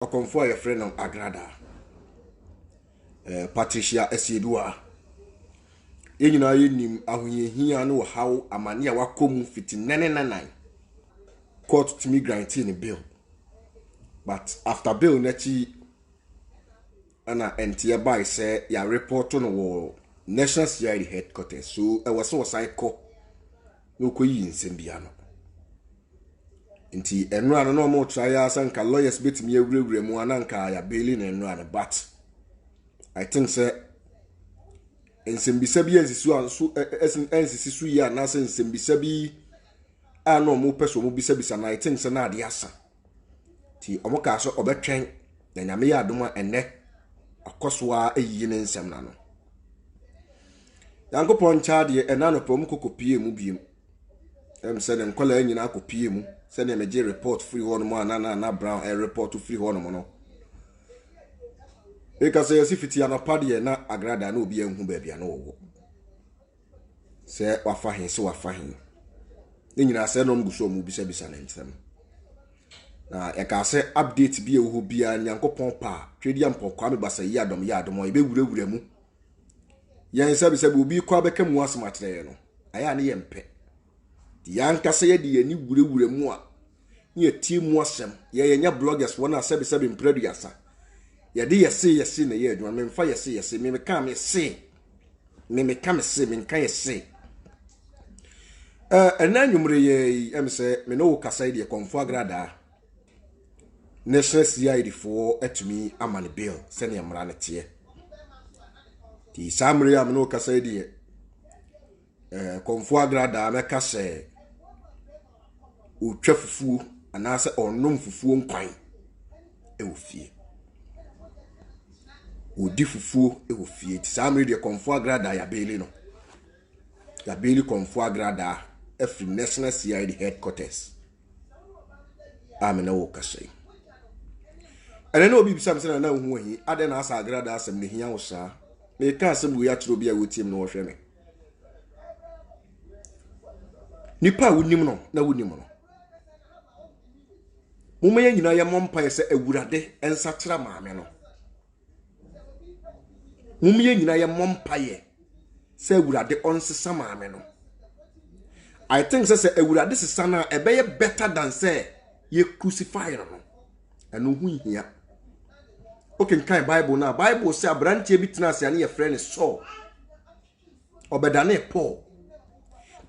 Okonfo your friend on Agrada. Patricia Esiedua. Yenyina yenim ahoyehia no how amane a wakomu fiti 999. Court to me granting bill. But after bill nechi ana entia by say ya report on National CID headquarters. So I was so psycho no koyi nsembia no. Nti enra no mo try asanka lawyers betimi awurawura mu ananka ya bail na enra no, but I think say nsembisa bi ensisu anso ensisisu ya na say nsembisa bi ano mo peso mo bisa na I think say na ade asa ti omoka so obetwen na nyame ya adoma enne akosoa eyiye ne nsem na no yankopon chaade enano pom kokopie mu biem say den kola nyina akopie mu say na meje report free one mo na brown report free one mo no eka say sifiti anapade na Agrada na obi anhu ba bia na wo say wafa hin so wafa hin ni nyina say no mguso mu bisa na ntem na eka say update bi ewo bia nyankopon pa twedi ampo kwa me basa yi adom e be wurawura mu yan sabi obi kwa beka mu asmatere no aya ne yempe yanka say de yani wurawura mu a ye tie mu asem ye nya bloggers wona sabi mpreduasa ye de yesi na ye adwuma memfa yesi me ka me se me nka yesi enanyumre ye emse me no kasa de Okonfo Agrada National CID for etumi amane bill sene amra ne tie ti samre am no kasa de Okonfo Agrada me kasa utwa fufuo anase onom fufuo nkwan ofie odi fufuo ofie ti samre de Okonfo Agrada ya bail no ya bail Okonfo Agrada every National CID headquarters amena wo kasa ene no obi bisam se na hu ahi ade na asa Agrada asem ne hia wo saa me ka asem wo ya tro bi a wotim no wo hwe me nipa wonim no na wonim no mumma ya nyina ya mompa ye se awurade ensatira maame no mumma ya nyina ya mompa ye se awurade onsesa maame no I think say awurade sesa na ebeye better than say ye crucify no eno hu hia okay kan Bible say abrantie bi tena ase ane ye frɛ ne Saul obedane Paul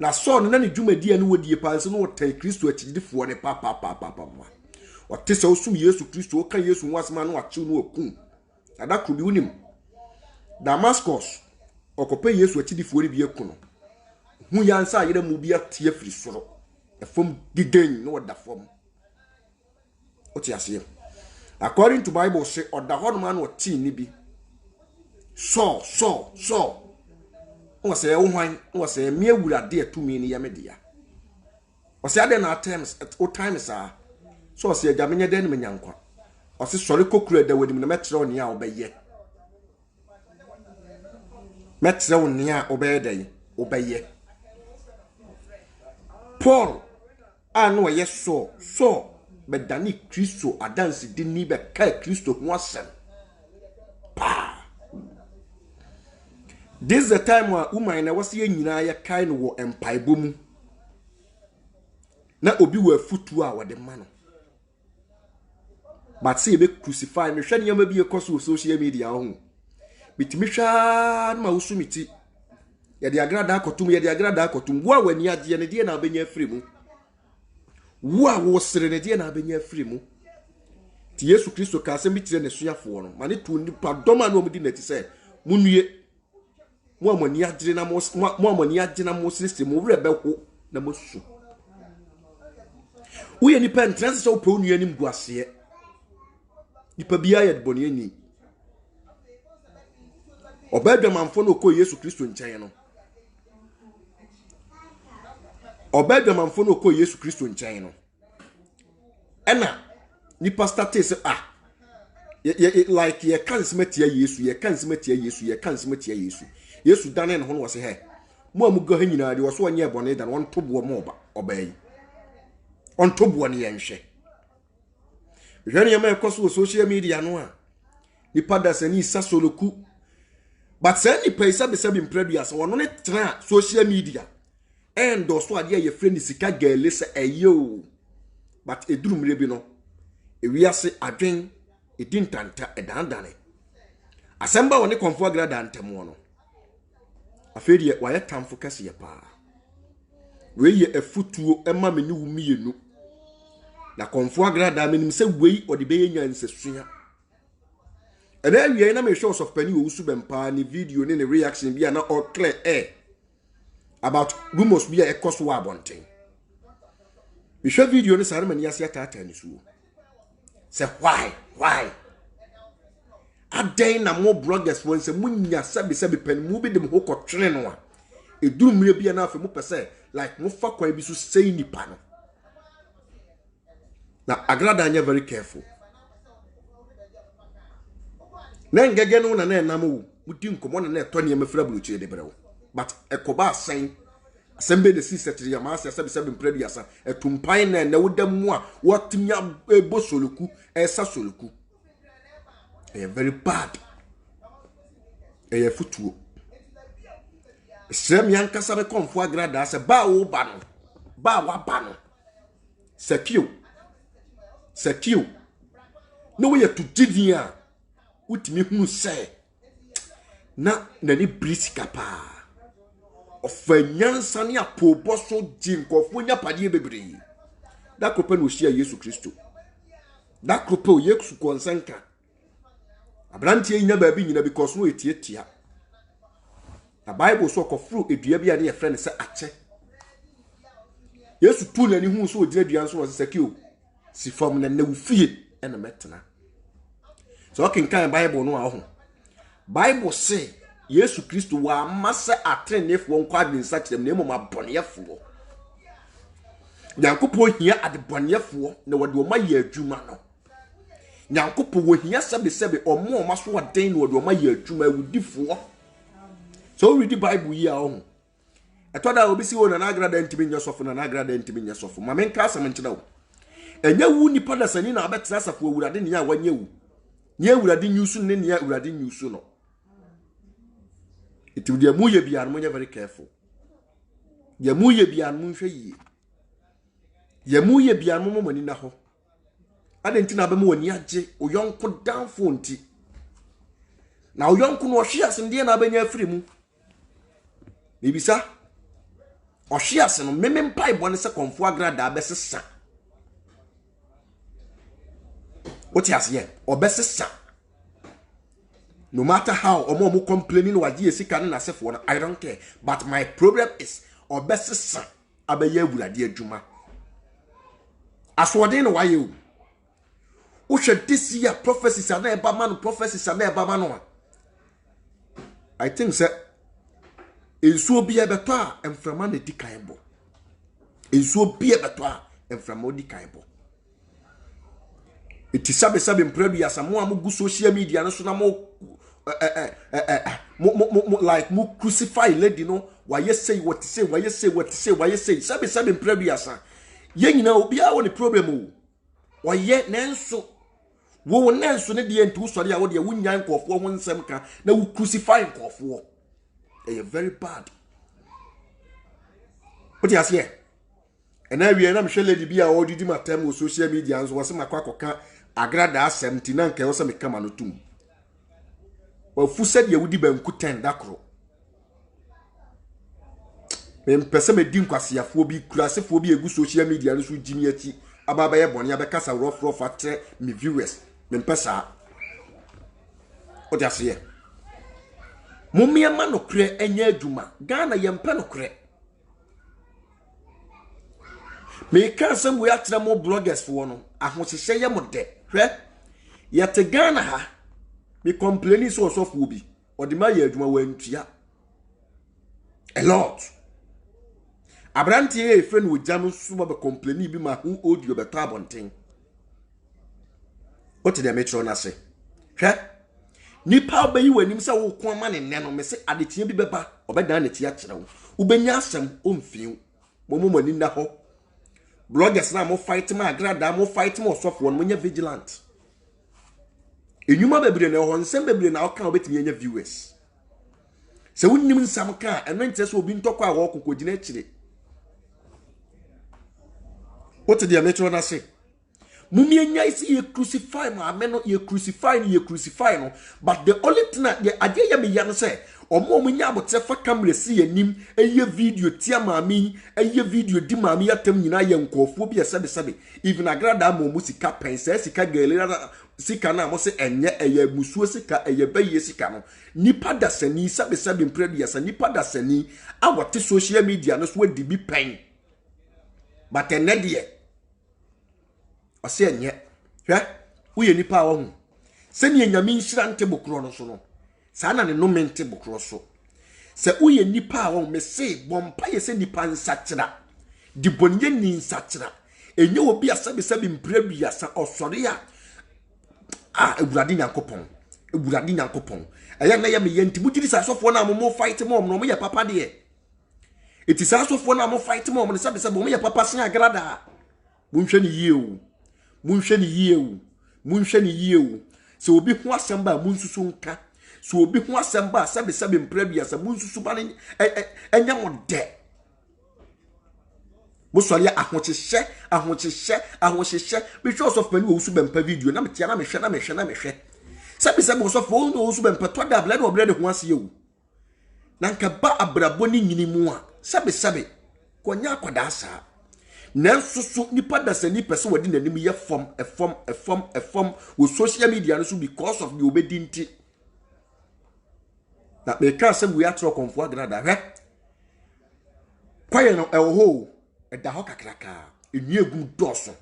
na Saul na ne dwumadi ane wodie panse no wotan Kristo akidifo ne papa otese osu Yesu Kristo o kan Yesu nwasema no achiw no okun adakro bi unim Damascus okope Yesu akidifo ne bi ekun hu yansa yere mu bi atie firi soro efom gigen no da fom oti ase according to Bible say oda hono man oti ni bi so o say wo hwan o say me awurade atumi ni yamedia o say ade na times at all times so say agamenye den me nyankwa o say sori kokura da wadim na metre oni a obeye metre oni a obeye dai obeye Paul anu ye so bedani Kristo adansi dini be kai Kristo ho asem pa this the time where woman na wase nyina ye kai no wo empaibo mu na obi wa futu a wode ma no but say be crucify me hwe nyama bi ekoso social media ho bitimi hwa na ma usumiti ye de Agrada akotum wo awani age ne de na abenya afiri mu wo sere ne de na abenya afiri mu ti Yesu Kristo ka asem bi tire ne suafo no mane tu nipa doma na omudi nati se munue mo amani agire na mo system mo wre be ho na mo su wo ye nipa entrance so pe onua nim guase nipa bia ye de boni ani obedwamanfo no ko Yesu Kristo nchen no obedwamanfo no ko Yesu Kristo nchen no ena ni pastor say like ye kan smetia Yesu Yesu dane no ho wose he mo amugo ha nyina de wose onye bone dan won tobo mo oba obayi on tobo ne yenhwe Jani yama ekoso social media no a. Nipa da sani sa soloku. But say nipa isa be se bi mpredu asa wono ne tra social media. Endo so ade ye friend sika gele se eyo. But eduru mre bi no. Ewiase adwen edintanta edandane. Asemba woni konfo agrada ntemo no. Afedi waye tamfo kase ye pa. We ye afutuo ema meni wumienu. Na konfo agrada menim se wei ode be yenya nsesua. Ena wie na me shows of penny wo usu bempa ni video ni reaction bia na all clear air about rumors bia ekoso wa bonten. We show video ni sare mani ase atata ni suo. Say why? Aden na mo bloggers won se munya sabi pen mu bi dem ho kotwene no a. Eduru mire bia na afa mu pese like mo fa kwan bi so sei nipa no. Na agrada anya very careful. Na ngege no na enam wo mudi nkomo na eto ne mafira buluchi de brewo but ekoba asen asembe de sisetri ya ma ase sabi mpredi asa etumpan na wodam a wotnya ebo soloku esa soloku very bad futuo Srem yankasa be konfo agrada ase ba wo ba no ba wa ba no secure no we to divia utimi hunu se na nani brisika pa ofanyansa ne apobo so jinkofo nya pade bebre da krope no hia Yesu Kristo da krope o Yesu konsenka abrantie nya ba bi nyina because no etietia na Bible so kofru edua bia ne ye frɛ ne se ache Yesu tu nani hu so ogira dua so was sekio si fam na na wufie ena metena so can Bible no aho Bible say Yesu Kristo wa masa atrenefo nkwa adwensa kyerem na emom aboneyefo Nyankopo hia adeboneyefo na wode o maye adwuma no Nyankopo wo hia sebe omo maso waden na wode o maye adwuma awudifo so read the Bible yi aho etoda obi si wo na agrada ntimi nyesofo na agrada ntimi nyesofo ma menka asem nkyena wo enya wu nipa da sani na abetra asafo awurade ne ya wanye wu Nye urade nyusu ne ne urade nyusu no. It will be a muye bia no very careful. Ye muye bia no nhwe yi. Ye muye bia no mo mani na ho. Ade nti na ba mo wani age oyonko danfo nti. Na oyonko no ohwe ase ndie na abanya afiri mu. Bibisa. Ohwe ase no memem pai bo ne se konfo agrada abesesa. What you say? Obesesa. No matter how omo complaining wa die sika na sefo no I don't care. But my problem is obesesa abeye wulade adwuma. Aswode no waye o. Wo hwe this year prophecies na eba man prophecies na eba man no. I think say ensuo bia beto a emframa na di kan bo. Ensuo bia beto a emframa di kan bo. It is sabe mpredu ya samo amugu social media no so na mo like mo crucify lady no why say what say sabe mpredu ya sa ye nyina obi a wo ne problem o why nenso wo nenso ne de ntu sori a wo de wunya nkofo ho nsem ka na wo crucify nkofo very bad what you say and I we na me lady bi a odidi matem o social media nso wo se makwa agrada asem ti na nke wo se me kama no tum wa fu se de wudi banku 10 dakro me mpese me di nkwasiafo bi kurasefo bi egu social media no so jimi achi ababa ye bone abekasa rough atre me viewers me mpesa o dia se ye mumie ma no kre enya adwuma Ghana ye mpe no kre me kan sem we atre mo bloggers fo no ahohye ye mo de hwe ye te Ghana ha me complaining so fo bi odi ma ye adwuma wa ntua a lot abrantie e fe no jam so be complaining bi ma hu audio be ta bonten what the metro na se hwe nipa obayi wanim se wo ko ma ne no me se adetie bi beba obedan ne tia kire wo ubenya asem omfiu momomani na ho bloggers na mo fight ma agrada mo fight mo sofo no mo nya vigilant Enyuma bebre na ho nsem bebre na oka obetimi anya viewers. Se wonnim nsam ka eno nte se obi ntokwa a wo kokogina akire. What the metro na say? Mummy enya isi ye crucify ma ameno ye crucify no, but the only thing that ye ade ya me ya no say omo nya abote fa camera si anim eye video tia maami eye video di maami atam nyina ye nkofo bi esebe even agrada ma mu sika pensa sika galera sika na mo se enye eye musuo sika eye baye sika no nipa da sani sebe mpredu ya sani nipa da sani awote social media no so di bi pen but enedie ose enye hwe uye nipa a wo hu sani enyame nhira nte bokro no so no sana ne no mente bokro so se uye nipa a wo me se bompa ye se nipa nsakira di bonye ni nsakira enye obi asebe mpredu ya sa osore ya ewurade nyankopon aya na ya me yenti mugiri sa sofo na mo fight mo no mo ye papa de eti sa sofo na mo fight mo no sebe mo ye papa sen agrada munhwe ni yie se obi ho asamba munsusu nka se obi ho asamba sebe mprabia sa munsusu ba enya mo de mo so ya ahochehye because of many wo su bempa video na metia na mehwe sebe so fo no wo su bempa to da bla na obra de ho ase yewu na nka ba abrabo ni nyini mu a sebe konya akwada sa nanso nipa da sani pese wodi nanim ye form with social media no so because of the obedinti na me ka se we atro konfo agrada hwe kwaye no ewo da ho kakraka enu egum doso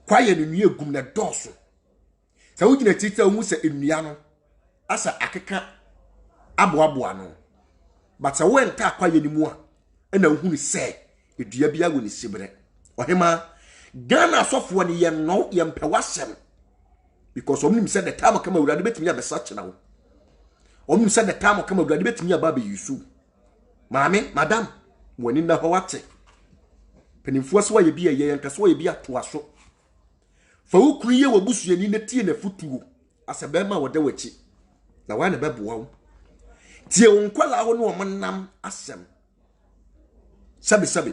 kwaye no enu egum na doso sa wo gina tita hu se enua no asa akeka aboaboa no but sa wo enta kwaye ni mu a na hu ni se edua bia wo ni sibre ohema Ghana asofo ne ye no ye mpewasem because omnim said the time kama urade betimi abesa na wo omnim said the time kama urade betimi aba be yusu maame madam woni na ho wate penimfo so ye bia ye nkaso ye bia to aso fa ukuru ye wabusuani na tie na futuo asebe ma wode wachi na wa na beboa wo tie onkwala ho no omnam asem sabe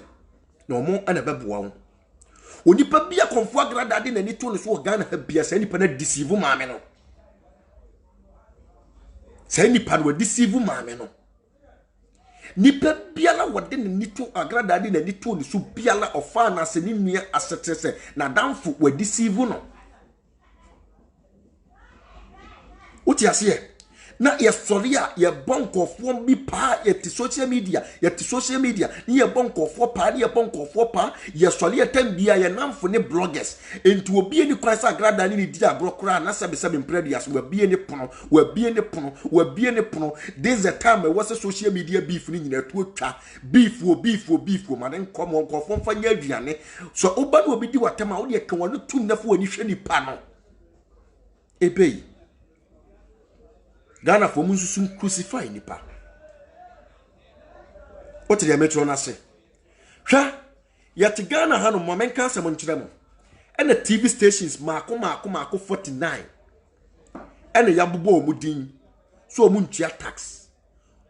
na omo ana beboa wo onipa bia konfo agrada de na ni to no so Ghana ha bia sa nipa na deceive maame no sa nipa no deceive maame no nipa bia la wode na ni to agrada de na ni to no so bia la ofa na se ni nua asetese na danfo wa deceive no uti ase na ye soria ye bonkofo bi pa ye ti social media ni ye bonkofo pa ni ye bonkofo pa ye soria tambia ye namfo ne bloggers enti obi ni kwansa agrada ni di agrokora na sebe mpredias wa bie ne pono this the time we was social media beef ni nyina tu atwa beef ma den komo nkofo mfanya aduane so oba no obi di watema wo de kan wonu tum na fo wani hwe ni pa no ebei Ghana for munsusu crucify nipa. What the metro na say? Hwa yet Ghana ha no momenka asem nkyere mo. And the TV stations mako 49. And ya bobo omudin. So omuntua tax.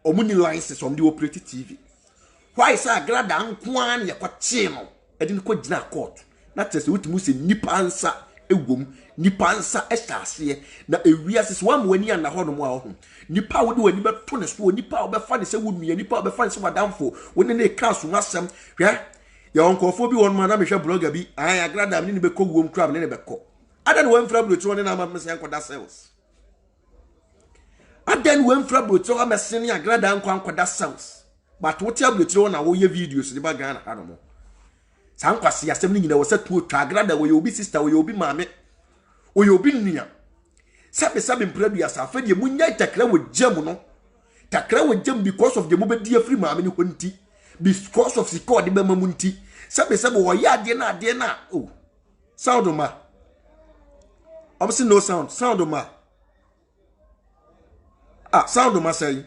Omuni license om the operate TV. Why say agrada nko an ye kwache no? E di ko gina court. Na tese wutimu se nipa ansa ewom nipa nsa ehase na ewiase so am wani ana ho no mo a ho nipa wo de wani beto ne so nipa wo be fa ne se wo nua nipa wo be fa ne se wadamfo woni ne ka so asem hwe ya onkofo bi won ma na mehwe blogger bi an agrada me ne be kowom kram ne be ko adan wo mfra brotro ne na ma mese ankoda sales adan wo mfra brotro amese ne agrada ankoda sales but wo tia brotro na wo ye videos de ba Ghana ha no mo sankwase asem ni nyina wo se tuo twa agrada wo ye obi sister wo ye obi maame wo ye obi nua sabe mpradu ya safa de munya takra wo jam no takra wo jam because of the mobedi afri maame ni honti because of siko de bema munti sabe wo ya ade na oh sound ma obviously no sound ma sound ma say